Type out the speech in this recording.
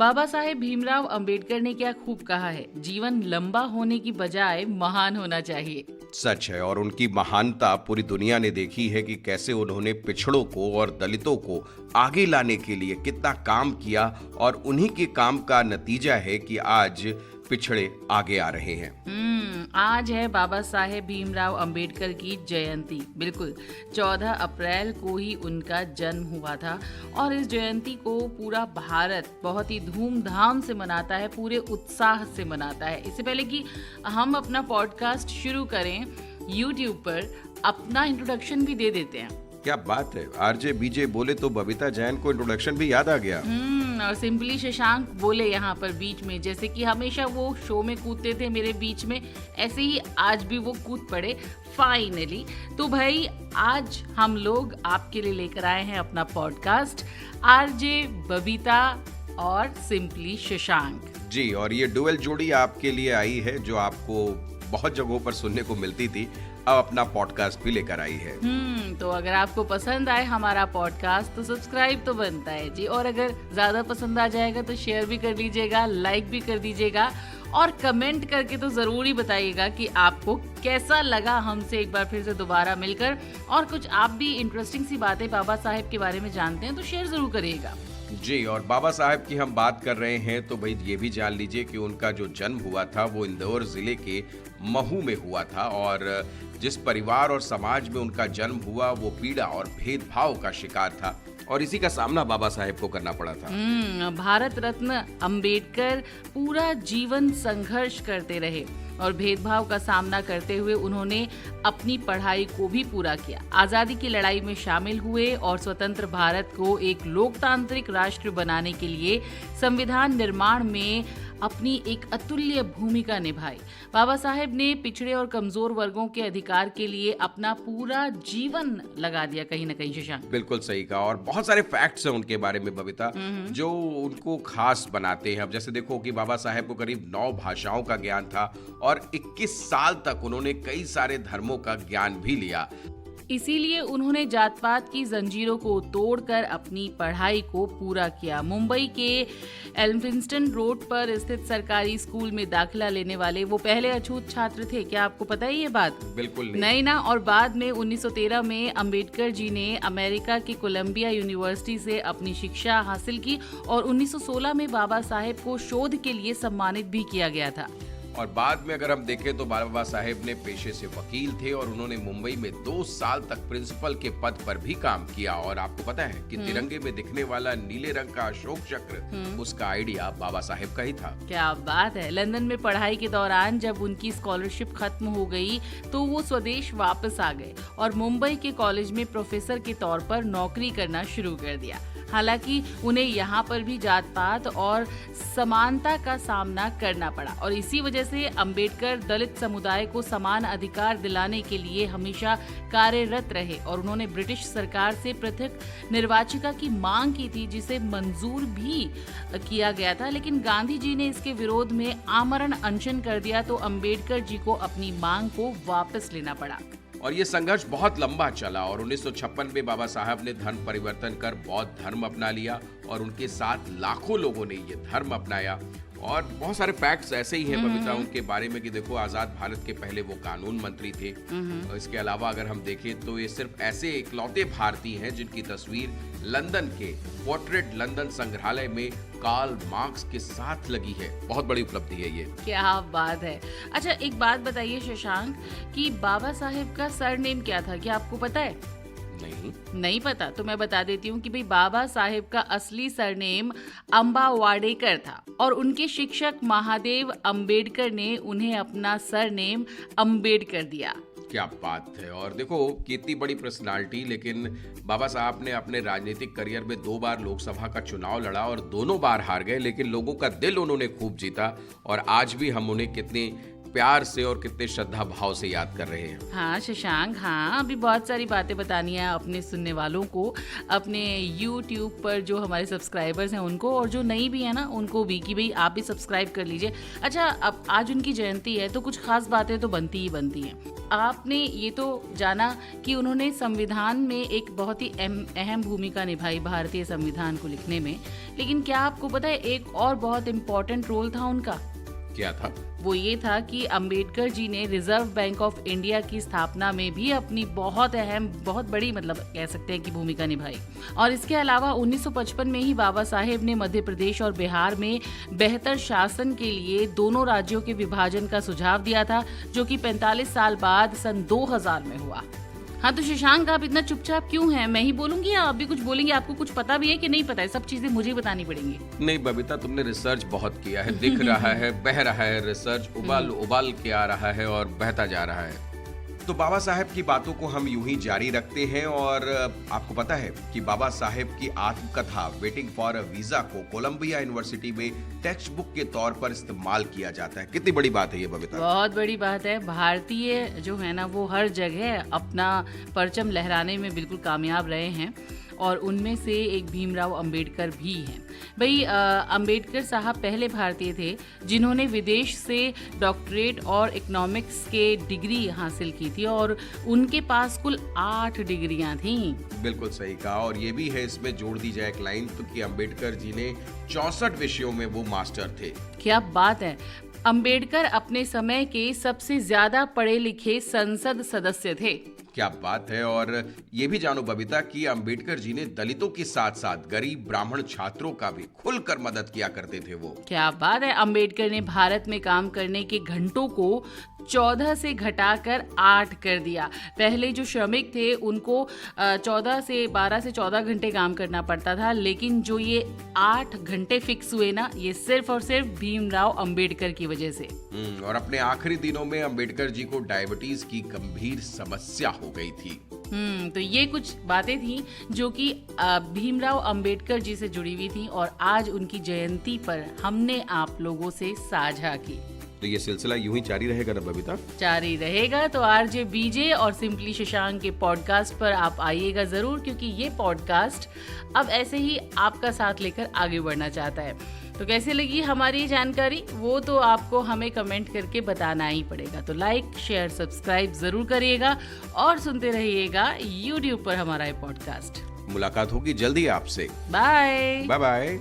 बाबा साहेब भीमराव अंबेडकर ने क्या खूब कहा है, जीवन लंबा होने की बजाय महान होना चाहिए। सच है, और उनकी महानता पूरी दुनिया ने देखी है कि कैसे उन्होंने पिछड़ों को और दलितों को आगे लाने के लिए कितना काम किया, और उन्हीं के काम का नतीजा है कि आज पिछड़े आगे आ रहे हैं। आज है बाबा साहेब भीमराव अंबेडकर की जयंती। बिल्कुल 14 अप्रैल को ही उनका जन्म हुआ था और इस जयंती को पूरा भारत बहुत ही धूमधाम से मनाता है, पूरे उत्साह से मनाता है। इससे पहले कि हम अपना पॉडकास्ट शुरू करें, YouTube पर अपना इंट्रोडक्शन भी दे देते हैं। क्या बात है, आरजे बीजे बोले तो बबीता जैन को इंट्रोडक्शन भी याद आ गया। और सिंपली शशांक बोले यहाँ पर बीच में, जैसे कि हमेशा वो शो में कूदते थे मेरे बीच में, ऐसे ही आज भी वो कूद पड़े फाइनली। तो भाई आज हम लोग आपके लिए लेकर आए हैं अपना पॉडकास्ट, आरजे बबीता और सिंपली शशांक जी। और ये डुअल जोड़ी आपके लिए आई है जो आपको बहुत जगहों पर सुनने को मिलती थी, अब अपना पॉडकास्ट भी लेकर आई है। तो अगर आपको पसंद आए हमारा पॉडकास्ट तो सब्सक्राइब तो बनता है जी, और अगर ज्यादा पसंद आ जाएगा तो शेयर भी कर लीजिएगा, लाइक भी कर दीजिएगा और कमेंट करके तो जरूर ही बताइएगा कि आपको कैसा लगा हमसे एक बार फिर से दोबारा मिलकर। और कुछ आप भी इंटरेस्टिंग सी बातें बाबा साहेब के बारे में जानते हैं तो शेयर जरूर करिएगा जी। और बाबा साहेब की हम बात कर रहे हैं तो भाई ये भी जान लीजिए कि उनका जो जन्म हुआ था वो इंदौर जिले के महू में हुआ था, और जिस परिवार और समाज में उनका जन्म हुआ वो पीड़ा और भेदभाव का शिकार था, और इसी का सामना बाबा साहेब को करना पड़ा था। भारत रत्न अंबेडकर पूरा जीवन संघर्ष करते रहे और भेदभाव का सामना करते हुए उन्होंने अपनी पढ़ाई को भी पूरा किया, आजादी की लड़ाई में शामिल हुए और स्वतंत्र भारत को एक लोकतांत्रिक राष्ट्र बनाने के लिए संविधान निर्माण में अपनी एक अतुल्य भूमिका निभाई। बाबा साहेब ने पिछड़े और कमजोर वर्गों के अधिकार के लिए अपना पूरा जीवन लगा दिया कहीं ना कहीं। शशांक बिल्कुल सही कहा, और बहुत सारे फैक्ट्स हैं उनके बारे में बबीता जो उनको खास बनाते हैं। अब जैसे देखो कि बाबा साहेब को करीब 9 भाषाओं का ज्ञान था और 21 साल तक उन्होंने कई सारे धर्मों का ज्ञान भी लिया। इसीलिए उन्होंने जात पात की जंजीरों को तोड़कर अपनी पढ़ाई को पूरा किया। मुंबई के एल्फिंस्टन रोड पर स्थित सरकारी स्कूल में दाखिला लेने वाले वो पहले अछूत छात्र थे। क्या आपको पता है ये बात? बिल्कुल नहीं ना। और बाद में 1913 में अंबेडकर जी ने अमेरिका की कोलंबिया यूनिवर्सिटी से अपनी शिक्षा हासिल की और 1916 में बाबा साहेब को शोध के लिए सम्मानित भी किया गया था। और बाद में अगर हम देखें तो बाबा साहेब ने पेशे से वकील थे और उन्होंने मुंबई में 2 साल तक प्रिंसिपल के पद पर भी काम किया। और आपको पता है कि तिरंगे में दिखने वाला नीले रंग का अशोक चक्र, उसका आइडिया बाबा साहेब का ही था। क्या बात है। लंदन में पढ़ाई के दौरान जब उनकी स्कॉलरशिप खत्म हो गई तो वो स्वदेश वापस आ गए और मुंबई के कॉलेज में प्रोफेसर के तौर पर नौकरी करना शुरू कर दिया। हालांकि उन्हें यहाँ पर भी जात पात और समानता का सामना करना पड़ा और इसी वजह से अंबेडकर दलित समुदाय को समान अधिकार दिलाने के लिए हमेशा कार्यरत रहे और उन्होंने ब्रिटिश सरकार से पृथक निर्वाचिका की मांग की थी, जिसे मंजूर भी किया गया था। लेकिन गांधी जी ने इसके विरोध में आमरण अनशन कर दिया तो अंबेडकर जी को अपनी मांग को वापस लेना पड़ा। और ये संघर्ष बहुत लंबा चला और 1956 में बाबा साहब ने धर्म परिवर्तन कर बौद्ध धर्म अपना लिया और उनके साथ लाखों लोगों ने ये धर्म अपनाया। और बहुत सारे फैक्ट्स ऐसे ही हैं बबीता उनके बारे में कि देखो, आजाद भारत के पहले वो कानून मंत्री थे। इसके अलावा अगर हम देखें तो ये सिर्फ ऐसे इकलौते भारतीय हैं जिनकी तस्वीर लंदन के पोर्ट्रेट लंदन संग्रहालय में कार्ल मार्क्स के साथ लगी है। बहुत बड़ी उपलब्धि है ये। क्या बात है। अच्छा एक बात बताइए शशांक कि बाबा साहेब का सरनेम क्या था, क्या आपको पता है? नहीं पता तो मैं बता देती हूँ कि भाई बाबा साहेब का असली सरनेम अंबावाडेकर था और उनके शिक्षक महादेव अंबेडकर ने उन्हें अपना सरनेम अंबेडकर दिया। क्या बात है। और देखो कितनी बड़ी पर्सनालिटी, लेकिन बाबा साहब ने अपने राजनीतिक करियर में 2 बार लोकसभा का चुनाव लड़ा और दोनों बार हार गए, लेकिन लोगों का दिल उन्होंने खूब जीता और आज भी हम उन्हें कितनी प्यार से और कितने श्रद्धा भाव से याद कर रहे हैं। हाँ शशांक, हाँ अभी बहुत सारी बातें बतानी है अपने सुनने वालों को, अपने YouTube पर जो हमारे सब्सक्राइबर्स हैं उनको, और जो नहीं भी है ना उनको भी, कि भाई आप भी सब्सक्राइब कर लीजिए। अच्छा, अब आज उनकी जयंती है तो कुछ खास बातें तो बनती ही बनती हैं। आपने ये तो जाना कि उन्होंने संविधान में एक बहुत ही अहम भूमिका निभाई भारतीय संविधान को लिखने में, लेकिन क्या आपको पता है एक और बहुत इम्पोर्टेंट रोल था उनका? क्या था? वो ये था कि अंबेडकर जी ने रिजर्व बैंक ऑफ इंडिया की स्थापना में भी अपनी बहुत अहम, बहुत बड़ी, मतलब कह सकते हैं कि भूमिका निभाई। और इसके अलावा 1955 में ही बाबा साहेब ने मध्य प्रदेश और बिहार में बेहतर शासन के लिए दोनों राज्यों के विभाजन का सुझाव दिया था, जो कि 45 साल बाद सन 2000 में हुआ। हाँ तो शशांक, आप इतना चुपचाप क्यों हैं? मैं ही बोलूंगी या आप भी कुछ बोलेंगे? आपको कुछ पता भी है कि नहीं पता है? सब चीजें मुझे बतानी पड़ेंगी। नहीं बबीता, तुमने रिसर्च बहुत किया है, दिख रहा है, बह रहा है, रिसर्च उबाल उबाल के आ रहा है और बहता जा रहा है। तो बाबा साहेब की बातों को हम यूं ही जारी रखते हैं। और आपको पता है कि बाबा साहेब की आत्मकथा वेटिंग फॉर अ वीजा को कोलंबिया यूनिवर्सिटी में टेक्स्ट बुक के तौर पर इस्तेमाल किया जाता है। कितनी बड़ी बात है ये बबीता? बहुत बड़ी बात है। भारतीय जो है ना वो हर जगह अपना परचम लहराने में बिल्कुल कामयाब रहे हैं, और उनमें से एक भीमराव अंबेडकर भी हैं। भाई अंबेडकर साहब पहले भारतीय थे जिन्होंने विदेश से डॉक्टरेट और इकोनॉमिक्स के डिग्री हासिल की थी, और उनके पास कुल 8 डिग्रियां थीं। बिल्कुल सही कहा। और ये भी है, इसमें जोड़ दी जाए एक लाइन तो, कि अंबेडकर जी ने 64 विषयों में वो मास्टर थे। क्या बात है! अंबेडकर अपने समय के सबसे ज्यादा पढ़े लिखे संसद सदस्य थे। क्या बात है। और ये भी जानो बबीता कि अंबेडकर जी ने दलितों के साथ साथ गरीब ब्राह्मण छात्रों का भी खुलकर मदद किया करते थे वो। क्या बात है! अंबेडकर ने भारत में काम करने के घंटों को 14 से घटाकर 8 कर दिया। पहले जो श्रमिक थे उनको 12 से 14 घंटे काम करना पड़ता था, लेकिन जो ये 8 घंटे फिक्स हुए ना, ये सिर्फ और सिर्फ भीमराव अंबेडकर की वजह से। और अपने आखिरी दिनों में अंबेडकर जी को डायबिटीज की गंभीर समस्या हो गई थी। तो ये कुछ बातें थी जो कि भीमराव अंबेडकर जी से जुड़ी हुई थी, और आज उनकी जयंती पर हमने आप लोगों से साझा की। तो ये सिलसिला यूं ही जारी रहेगा ना बबीता? जारी रहेगा। तो आरजे बीजे और सिंपली शशांक के पॉडकास्ट पर आप आइएगा जरूर, क्योंकि ये पॉडकास्ट अब ऐसे ही आपका साथ लेकर आगे बढ़ना चाहता है। तो कैसे लगी हमारी जानकारी, वो तो आपको हमें कमेंट करके बताना ही पड़ेगा। तो लाइक, शेयर, सब्सक्राइब जरूर करिएगा और सुनते रहिएगा YouTube पर हमारा ये पॉडकास्ट। मुलाकात होगी जल्दी आपसे। Bye bye bye.